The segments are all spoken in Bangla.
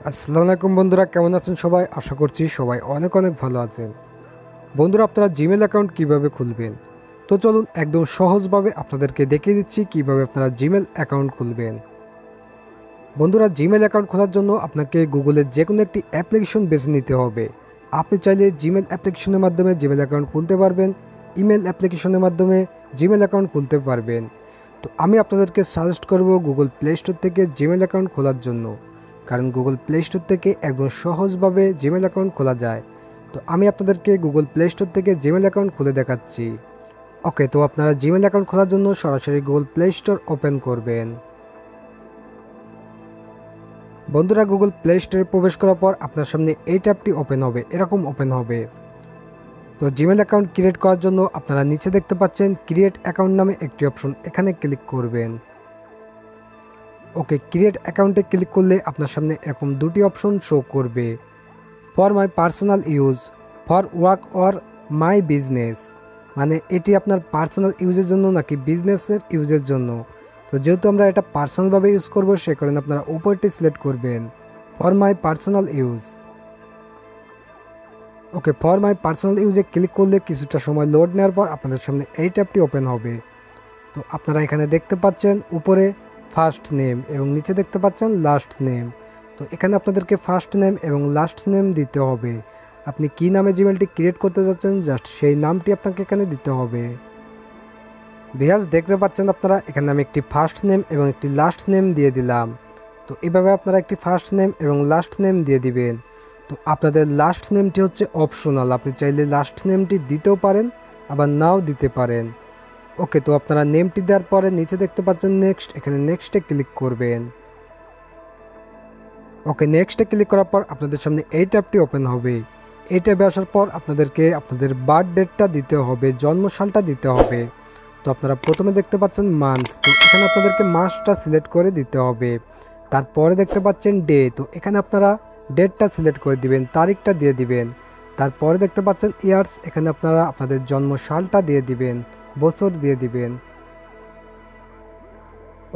আসসালামু আলাইকুম বন্ধুরা, কেমন আছেন সবাই? আশা করছি সবাই অনেক অনেক ভালো আছেন। বন্ধুরা, আপনারা জিমেল অ্যাকাউন্ট কিভাবে খুলবেন? তো চলুন একদম সহজভাবে আপনাদেরকে দেখিয়ে দিচ্ছি কিভাবে আপনারা জিমেল অ্যাকাউন্ট খুলবেন। বন্ধুরা, জিমেল অ্যাকাউন্ট খোলার জন্য আপনাকে গুগলের যে কোনো একটি অ্যাপ্লিকেশন বেছে নিতে হবে। আপনি চাইলে জিমেল অ্যাপ্লিকেশনের মাধ্যমে জিমেল অ্যাকাউন্ট খুলতে পারবেন, ইমেল অ্যাপ্লিকেশনের মাধ্যমে জিমেল অ্যাকাউন্ট খুলতে পারবেন। তো আমি আপনাদেরকে সাজেস্ট করব গুগল প্লে স্টোর থেকে জিমেল অ্যাকাউন্ট খোলার জন্য, কারণ গুগল প্লে স্টোর থেকে একদম সহজভাবে জিমেল অ্যাকাউন্ট খোলা যায়। তো আমি আপনাদেরকে গুগল প্লে স্টোর থেকে জিমেল অ্যাকাউন্ট খুলে দেখাচ্ছি। ওকে, তো আপনারা জিমেল অ্যাকাউন্ট খোলার জন্য সরাসরি গুগল প্লে স্টোর ওপেন করবেন। বন্ধুরা, গুগল প্লে স্টোরে প্রবেশ করার পর আপনার সামনে এই ট্যাবটি ওপেন হবে, এরকম ওপেন হবে। তো জিমেল অ্যাকাউন্ট ক্রিয়েট করার জন্য আপনারা নিচে দেখতে পাচ্ছেন ক্রিয়েট অ্যাকাউন্ট নামে একটি অপশন, এখানে ক্লিক করবেন। ওকে, ক্রিয়েট অ্যাকাউন্টে ক্লিক করলে আপনার সামনে এরকম দুটি অপশন শো করবে, for my personal use, for work or my business. মানে এটি আপনার পার্সোনাল ইউজের জন্য নাকি বিজনেসের ইউজের জন্য। তো যেহেতু আমরা এটা পার্সোনালভাবে ইউজ করবো, সে কারণে আপনারা উপরটি সিলেক্ট করবেন, for my personal use. Okay, for my personal ইউজে ক্লিক করলে কিছুটা সময় লোড নেওয়ার পর আপনাদের সামনে এই ট্যাবটি ওপেন হবে। তো আপনারা এখানে দেখতে পাচ্ছেন উপরে ফার্স্ট নেম এবং নিচে দেখতে পাচ্ছেন লাস্ট নেম। তো এখানে আপনাদেরকে ফার্স্ট নেম এবং লাস্ট নেম দিতে হবে। আপনি কী নামে জিমেলটি ক্রিয়েট করতে যাচ্ছেন জাস্ট সেই নামটি আপনাকে এখানে দিতে হবে। ভিউয়ার্স, দেখতে পাচ্ছেন আপনারা এখানে আমি একটি ফার্স্ট নেম এবং একটি লাস্ট নেম দিয়ে দিলাম। তো এভাবে আপনারা একটি ফার্স্ট নেম এবং লাস্ট নেম দিয়ে দিবেন। তো আপনাদের লাস্ট নেমটি হচ্ছে অপশনাল, আপনি চাইলে লাস্ট নেমটি দিতেও পারেন আবার নাও দিতে পারেন। ওকে, তো আপনারা নেমটি দেওয়ার পরে নিচে দেখতে পাচ্ছেন নেক্সট, এখানে নেক্সটে ক্লিক করবেন। ওকে, নেক্সটে ক্লিক করার পর আপনাদের সামনে এই ট্যাবটি ওপেন হবে। এই ট্যাবে আসার পর আপনাদেরকে আপনাদের বার্থ ডেটটা দিতে হবে, জন্মসালটা দিতে হবে। তো আপনারা প্রথমে দেখতে পাচ্ছেন মান্থ, তো এখানে আপনাদেরকে মাসটা সিলেক্ট করে দিতে হবে। তারপরে দেখতে পাচ্ছেন ডে, তো এখানে আপনারা ডেটটা সিলেক্ট করে দিবেন, তারিখটা দিয়ে দিবেন। তারপরে দেখতে পাচ্ছেন ইয়ার্স, এখানে আপনারা আপনাদের জন্মসালটা দিয়ে দিবেন, বছর দিয়ে দিবেন।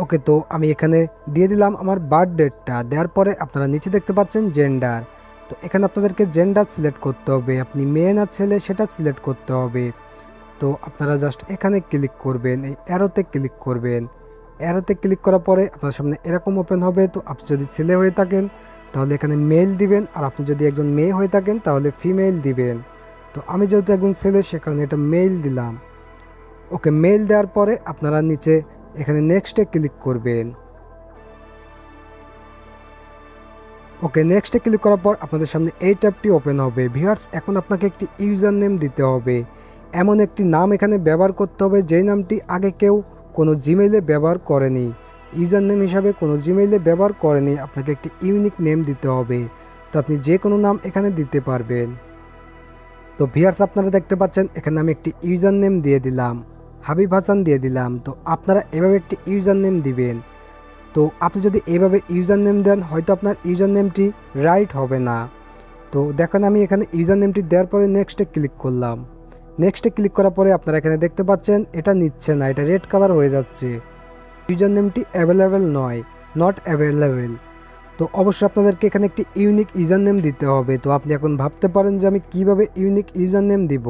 ওকে, তো আমি এখানে দিয়ে দিলাম আমার বার্থ ডেটটা। দেওয়ার পরে আপনারা নিচে দেখতে পাচ্ছেন জেন্ডার, তো এখানে আপনাদেরকে জেন্ডার সিলেক্ট করতে হবে, আপনি মেয়ে না ছেলে সেটা সিলেক্ট করতে হবে। তো আপনারা জাস্ট এখানে ক্লিক করবেন, এই অ্যারোতে ক্লিক করবেন। অ্যারোতে ক্লিক করার পরে আপনার সামনে এরকম ওপেন হবে। তো আপনি যদি ছেলে হয়ে থাকেন তাহলে এখানে মেল দিবেন, আর আপনি যদি একজন মেয়ে হয়ে থাকেন তাহলে ফিমেল দিবেন। তো আমি যেহেতু একজন ছেলে সে কারণে এটা মেল দিলাম। ওকে, মেল দেওয়ার পরে আপনারা নিচে এখানে নেক্সটে ক্লিক করবেন। ওকে, নেক্সটে ক্লিক করার পর আপনাদের সামনে এই ট্যাবটি ওপেন হবে। ভিউয়ার্স, এখন আপনাকে একটি ইউজার নেম দিতে হবে, এমন একটি নাম এখানে ব্যবহার করতে হবে যেই নামটি আগে কেউ কোনো জিমেইলে ব্যবহার করেনি, ইউজার নেম হিসাবে কোনো জিমেইলে ব্যবহার করেনি। আপনাকে একটি ইউনিক নেম দিতে হবে। তো আপনি যে কোনো নাম এখানে দিতে পারবেন। তো ভিউয়ার্স, আপনারা দেখতে পাচ্ছেন এখানে আমি একটি ইউজার নেম দিয়ে দিলাম, হাবিব হাসান দিয়ে দিলাম। তো আপনারা এভাবে একটি ইউজার নেম দিবেন। তো আপনি যদি এভাবে ইউজার নেম দেন হয়তো আপনার ইউজার নেমটি রাইট হবে না। তো দেখেন আমি এখানে ইউজার নেমটি দেওয়ার পরে নেক্সটে ক্লিক করলাম। নেক্সটে ক্লিক করার পরে আপনারা এখানে দেখতে পাচ্ছেন এটা নিচ্ছে না, এটা রেড কালার হয়ে যাচ্ছে, ইউজার নেমটি অ্যাভেলেবেল নয়, নট অ্যাভেলেবেল। তো অবশ্যই আপনাদেরকে এখানে একটি ইউনিক ইউজার নেম দিতে হবে। তো আপনি এখন ভাবতে পারেন যে আমি কিভাবে ইউনিক ইউজার নেম দিব।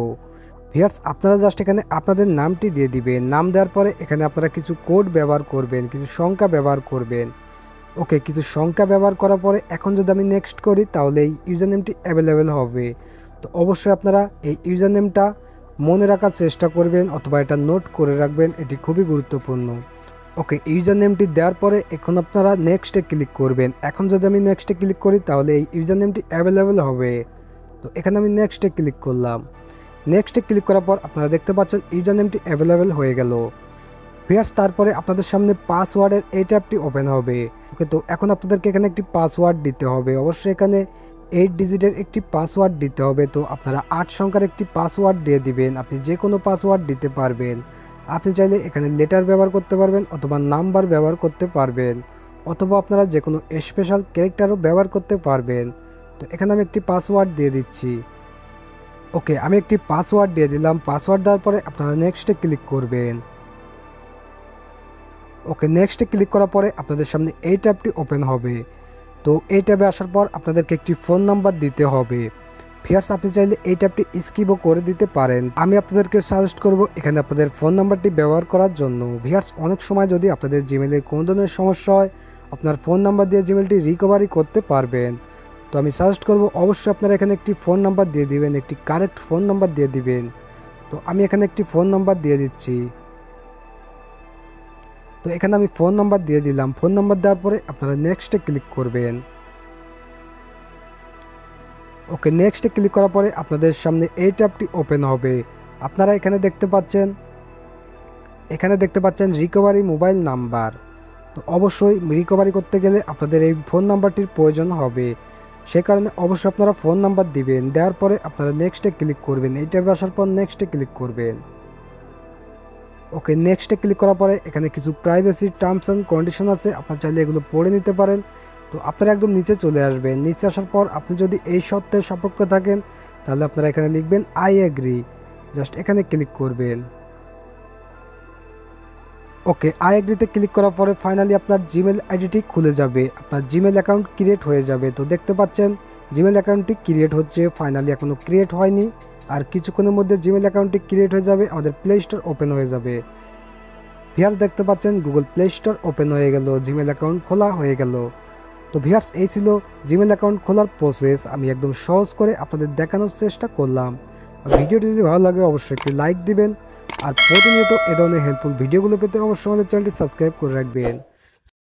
ভিউয়ার্স, আপনারা জাস্ট এখানে আপনাদের নামটি দিয়ে দিবেন। নাম দেওয়ার পরে এখানে আপনারা কিছু কোড ব্যবহার করবেন, কিছু সংখ্যা ব্যবহার করবেন। ওকে, কিছু সংখ্যা ব্যবহার করার পরে এখন যদি আমি নেক্সট করি তাহলে এই ইউজার নেমটি অ্যাভেলেবেল হবে। তো অবশ্যই আপনারা এই ইউজার নেমটা মনে রাখার চেষ্টা করবেন অথবা এটা নোট করে রাখবেন, এটি খুবই গুরুত্বপূর্ণ। ওকে, ইউজার নেমটি দেওয়ার পরে এখন আপনারা নেক্সটে ক্লিক করবেন। এখন যদি আমি নেক্সটে ক্লিক করি তাহলে এই ইউজার নেমটি অ্যাভেলেবেল হবে। তো এখানে আমি নেক্সটে ক্লিক করলাম। নেক্সটে ক্লিক করার পর আপনারা দেখতে পাচ্ছেন ইউজার নেমটি অ্যাভেলেবেল হয়ে গেল। ভিউয়ার্স, তারপরে আপনাদের সামনে পাসওয়ার্ডের এই ট্যাবটি ওপেন হবে। ওকে, তো এখন আপনাদেরকে এখানে একটি পাসওয়ার্ড দিতে হবে। অবশ্যই এখানে 8 ডিজিটের একটি পাসওয়ার্ড দিতে হবে। তো আপনারা 8 সংখ্যার একটি পাসওয়ার্ড দিয়ে দিবেন, আপনি যে কোনো পাসওয়ার্ড দিতে পারবেন। আপনি চাইলে এখানে লেটার ব্যবহার করতে পারবেন অথবা নাম্বার ব্যবহার করতে পারবেন, অথবা আপনারা যে কোনো স্পেশাল ক্যারেক্টারও ব্যবহার করতে পারবেন। তো এখানে আমি একটি পাসওয়ার্ড দিয়ে দিচ্ছি। ওকে, আমি একটি পাসওয়ার্ড দিয়ে দিলাম। পাসওয়ার্ড দেওয়ার পরে আপনারা নেক্সটে ক্লিক করবেন। ওকে, নেক্সটে ক্লিক করার পরে আপনাদের সামনে এই ট্যাবটি ওপেন হবে। তো এই ট্যাবে আসার পর আপনাদেরকে একটি ফোন নাম্বার দিতে হবে। ভিউয়ার্স, আপনি চাইলে এই ট্যাবটি স্কিপও করে দিতে পারেন। আমি আপনাদেরকে সাজেস্ট করব এখানে আপনাদের ফোন নাম্বারটি ব্যবহার করার জন্য। ভিউয়ার্স, অনেক সময় যদি আপনাদের জিমেলে কোনো ধরনের সমস্যা হয়, আপনার ফোন নাম্বার দিয়ে জিমেলটি রিকভারি করতে পারবেন। তো আমি সাজেস্ট করব অবশ্যই আপনারা এখানে একটি ফোন নাম্বার দিয়ে দিবেন, একটি কারেক্ট ফোন নাম্বার দিয়ে দিবেন। তো আমি এখানে একটি ফোন নাম্বার দিয়ে দিচ্ছি। তো এখানে আমি ফোন নাম্বার দিয়ে দিলাম। ফোন নাম্বার দেওয়ার পরে আপনারা নেক্সটে ক্লিক করবেন। ওকে, নেক্সটে ক্লিক করার পরে আপনাদের সামনে এই ট্যাবটি ওপেন হবে। আপনারা এখানে দেখতে পাচ্ছেন রিকভারি মোবাইল নাম্বার। তো অবশ্যই রিকভারি করতে গেলে আপনাদের এই ফোন নাম্বারটির প্রয়োজন হবে। সে কারণে অবশ্যই আপনারা ফোন নাম্বার দিবেন। দেওয়ার পরে আপনারা নেক্সটে ক্লিক করবেন। এই ট্যাবে আসার পর নেক্সটে ক্লিক করবেন। ওকে, নেক্সটে ক্লিক করার পরে এখানে কিছু প্রাইভেসি টার্মস অ্যান্ড কন্ডিশন আছে, আপনারা চাইলে এগুলো পড়ে নিতে পারেন। তো আপনারা একদম নিচে চলে আসবেন। নিচে আসার পর আপনি যদি এই শর্তের সাপেক্ষে থাকেন তাহলে আপনারা এখানে লিখবেন আই এগ্রি। জাস্ট এখানে ক্লিক করবেন। ওকে, আই এগ্রিতে ক্লিক করার পরে ফাইনালি আপনার জিমেল আইডিটি খুলে যাবে, আপনার জিমেল অ্যাকাউন্ট ক্রিয়েট হয়ে যাবে। তো দেখতে পাচ্ছেন জিমেল অ্যাকাউন্টটি ক্রিয়েট হচ্ছে, ফাইনালি এখনও ক্রিয়েট হয়নি। আর কিছুক্ষণের মধ্যে জিমেল অ্যাকাউন্টটি ক্রিয়েট হয়ে যাবে, আমাদের প্লে স্টোর ওপেন হয়ে যাবে। ভিউয়ার্স, দেখতে পাচ্ছেন গুগল প্লে স্টোর ওপেন হয়ে গেল, জিমেল অ্যাকাউন্ট খোলা হয়ে গেল। তো ভিউয়ার্স, এই ছিল জিমেল অ্যাকাউন্ট খোলার প্রসেস। আমি একদম সহজ করে আপনাদের দেখানোর চেষ্টা করলাম। ভিডিওটি যদি ভালো লাগে অবশ্যই একটি লাইক দিবেন। আর প্রতিনিয়ত এ ধরনের হেল্পফুল ভিডিওগুলো পেতে অবশ্যই আমাদের চ্যানেলটি সাবস্ক্রাইব করে রাখবেন।